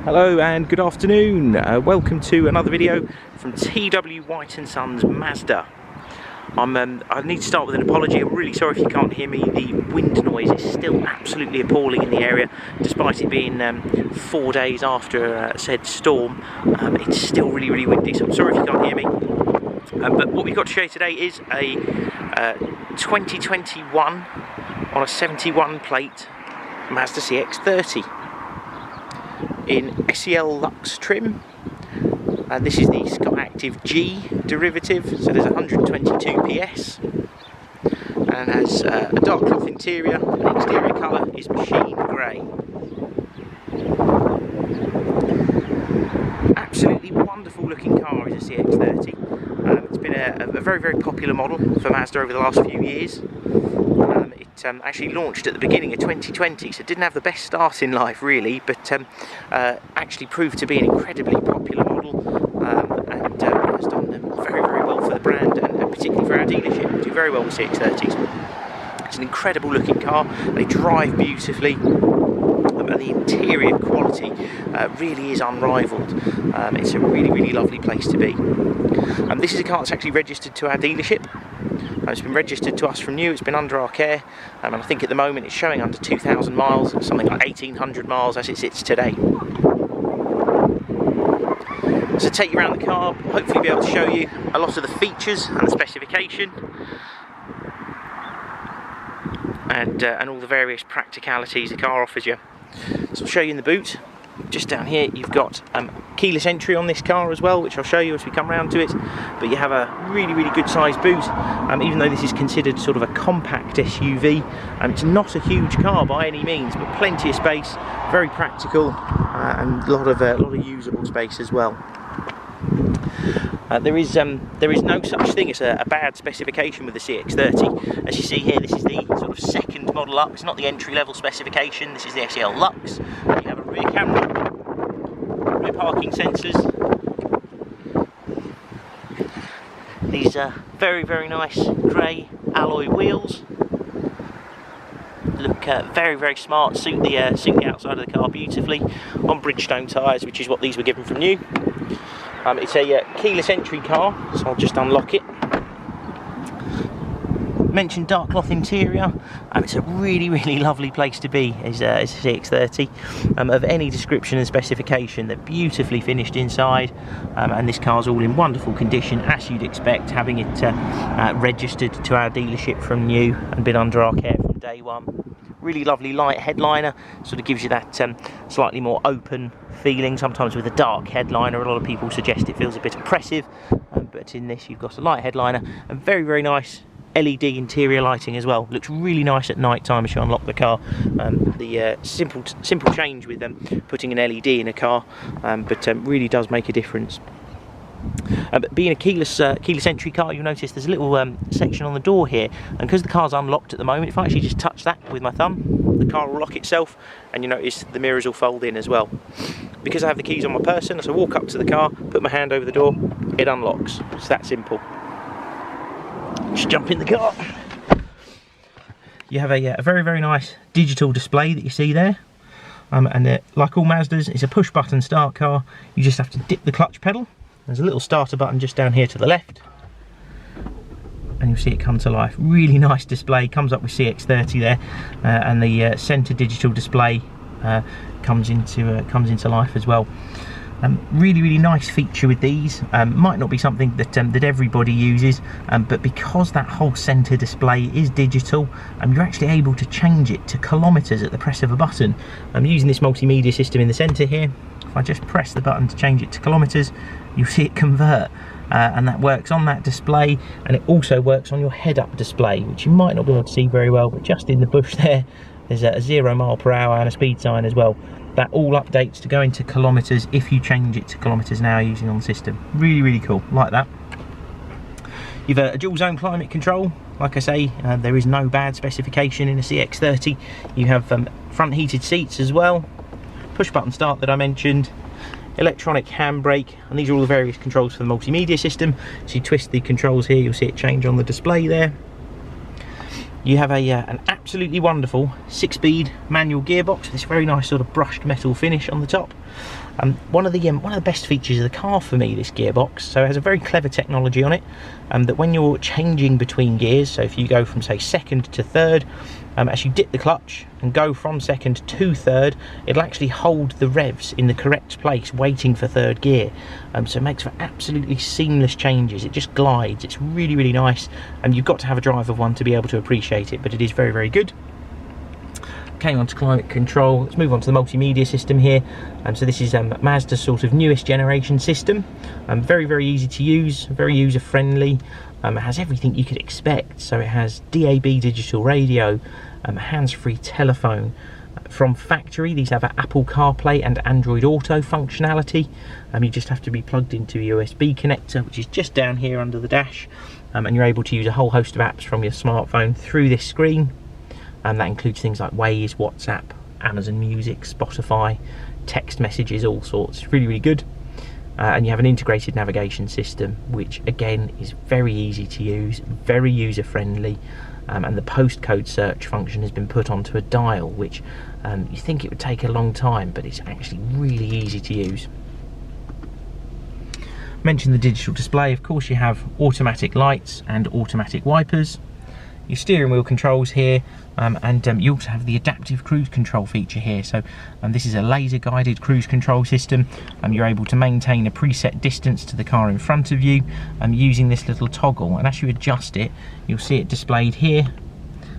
Hello and good afternoon. Welcome to another video from TW White & Sons Mazda. I need to start with an apology. I'm really sorry if you can't hear me. The wind noise is still absolutely appalling in the area, despite it being 4 days after said storm. It's still really windy, so I'm sorry if you can't hear me. But what we've got to show you today is a 2021 on a 71 plate Mazda CX-30 in SEL Lux trim. This is the SKYACTIV-G derivative, so there's 122 PS and has a dark cloth interior. The exterior colour is machine grey. Absolutely wonderful looking car is a CX-30. It's been a very popular model for Mazda over the last few years. It actually launched at the beginning of 2020, so it didn't have the best start in life really, but actually proved to be an incredibly popular model and has done very well for the brand and particularly for our dealership. Do very well with CX-30s. It's an incredible looking car, they drive beautifully, and the interior quality really is unrivaled. It's a really lovely place to be. This is a car that's actually registered to our dealership. It's been registered to us from new, it's been under our care, and I think at the moment it's showing under 2,000 miles, something like 1,800 miles as it sits today. So take you around the car, hopefully be able to show you a lot of the features and the specification, and all the various practicalities the car offers you. So I'll show you in the boot. Just down here you've got keyless entry on this car as well, which I'll show you as we come round to it, but you have a really good sized boot. Even though this is considered sort of a compact SUV, it's not a huge car by any means, but plenty of space, very practical, and a lot of usable space as well. There is no such thing as a bad specification with the CX-30. As you see here, this is the sort of second model up. It's not the entry-level specification. This is the SEL Lux. You have a rear camera, rear parking sensors. These are very nice grey alloy wheels. Look very smart. Suit the outside of the car beautifully. On Bridgestone tyres, which is what these were given from new. It's a keyless entry car, so I'll just unlock it. Mentioned dark cloth interior. It's a really lovely place to be as a CX-30 of any description and specification. They're beautifully finished inside, and this car's all in wonderful condition, as you'd expect, having it registered to our dealership from new and been under our care from day one. Really lovely light headliner, sort of gives you that slightly more open feeling. Sometimes with a dark headliner, a lot of people suggest it feels a bit oppressive, but in this you've got a light headliner and very nice LED interior lighting as well. Looks really nice at night time as you unlock the car. The simple change with putting an LED in a car, but really does make a difference. But being a keyless entry car, you'll notice there's a little section on the door here, and because the car's unlocked at the moment, if I actually just touch that with my thumb, the car will lock itself, and you notice the mirrors will fold in as well. Because I have the keys on my person, as I walk up to the car, put my hand over the door, it unlocks. It's that simple. Just jump in the car. You have a very nice digital display that you see there, and like all Mazdas, it's a push button start car. You just have to dip the clutch pedal. There's a little starter button just down here to the left, and you'll see it come to life. Really nice display, comes up with CX-30 there, and the centre digital display comes into life as well. Really nice feature with these. Might not be something that everybody uses, but because that whole centre display is digital, you're actually able to change it to kilometres at the press of a button. I'm using this multimedia system in the centre here. If I just press the button to change it to kilometres, you'll see it convert, and that works on that display, and it also works on your head-up display, which you might not be able to see very well, but just in the bush there's a 0 mile per hour and a speed sign as well. That all updates to go into kilometres if you change it to kilometres an hour using on the system. Really cool, like that. You've a dual zone climate control. Like I say, there is no bad specification in a CX-30. You have front heated seats as well, push button start that I mentioned, electronic handbrake, and these are all the various controls for the multimedia system. So you twist the controls here, you'll see it change on the display there. You have an absolutely wonderful 6-speed manual gearbox with this very nice sort of brushed metal finish on the top. One of the best features of the car for me, this gearbox, so it has a very clever technology on it, that when you're changing between gears, so if you go from say second to third, as you dip the clutch and go from second to third, it'll actually hold the revs in the correct place waiting for third gear, so it makes for absolutely seamless changes. It just glides. It's really, really nice, and you've got to have a drive of one to be able to appreciate it, but it is very, very good. Okay, on to climate control. Let's move on to the multimedia system here. So this is Mazda's sort of newest generation system. Very, very easy to use, very user friendly. It has everything you could expect. So it has DAB digital radio, hands-free telephone. From factory, these have Apple CarPlay and Android Auto functionality. You just have to be plugged into a USB connector, which is just down here under the dash, and you're able to use a whole host of apps from your smartphone through this screen. And that includes things like Waze, WhatsApp, Amazon Music, Spotify, text messages, all sorts. Really, really good. And you have an integrated navigation system, which again is very easy to use, very user friendly. And the postcode search function has been put onto a dial, which you think it would take a long time, but it's actually really easy to use. Mention the digital display. Of course, you have automatic lights and automatic wipers. Your steering wheel controls here, and you also have the adaptive cruise control feature here. So this is a laser guided cruise control system. You're able to maintain a preset distance to the car in front of you using this little toggle, and as you adjust it, you'll see it displayed here.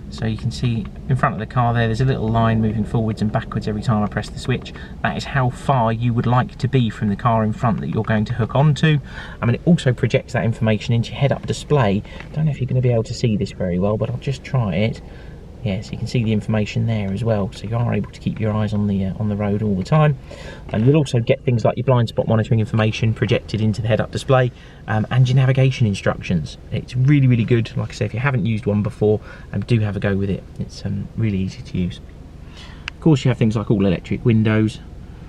So you can see in front of the car there's a little line moving forwards and backwards every time I press the switch. That is how far you would like to be from the car in front that you're going to hook onto. It also projects that information into your head-up display. I don't know if you're going to be able to see this very well, but I'll just try it. Yeah, so you can see the information there as well, so you are able to keep your eyes on the road all the time. And you'll also get things like your blind spot monitoring information projected into the head-up display, and your navigation instructions. It's really, really good. Like I say, if you haven't used one before, do have a go with it. It's really easy to use. Of course, you have things like all electric windows,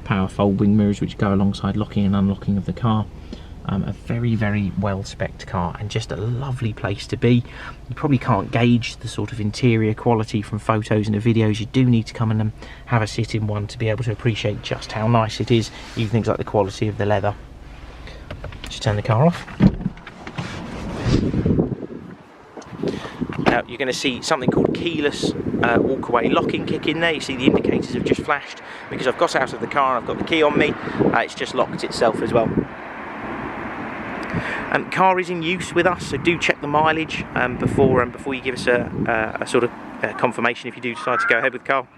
power folding mirrors, which go alongside locking and unlocking of the car. A very, very well-spec'd car, and just a lovely place to be. You probably can't gauge the sort of interior quality from photos and the videos. You do need to come and have a sit in one to be able to appreciate just how nice it is, even things like the quality of the leather. Just turn the car off. Now you're going to see something called keyless walkaway locking kick in there. You see the indicators have just flashed because I've got out of the car and I've got the key on me. It's just locked itself as well. Car is in use with us, so do check the mileage before you give us a sort of confirmation if you do decide to go ahead with the car.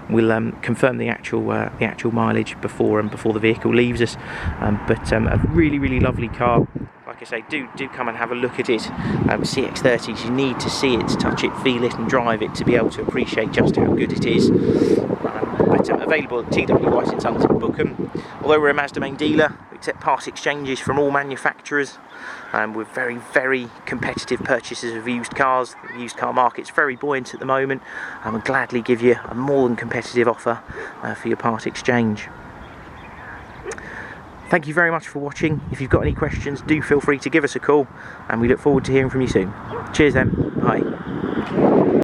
We'll confirm the actual mileage before the vehicle leaves us. But a really, really lovely car. Like I say, do come and have a look at it. CX30s, you need to see it, touch it, feel it and drive it to be able to appreciate just how good it is. But available at TW White & Sons in Bookham. Although we're a Mazda main dealer, we accept part exchanges from all manufacturers. We're very, very competitive purchasers of used cars. The used car market's very buoyant at the moment. We'll gladly give you a more than competitive offer for your part exchange. Thank you very much for watching. If you've got any questions, do feel free to give us a call, and we look forward to hearing from you soon. Cheers then. Bye.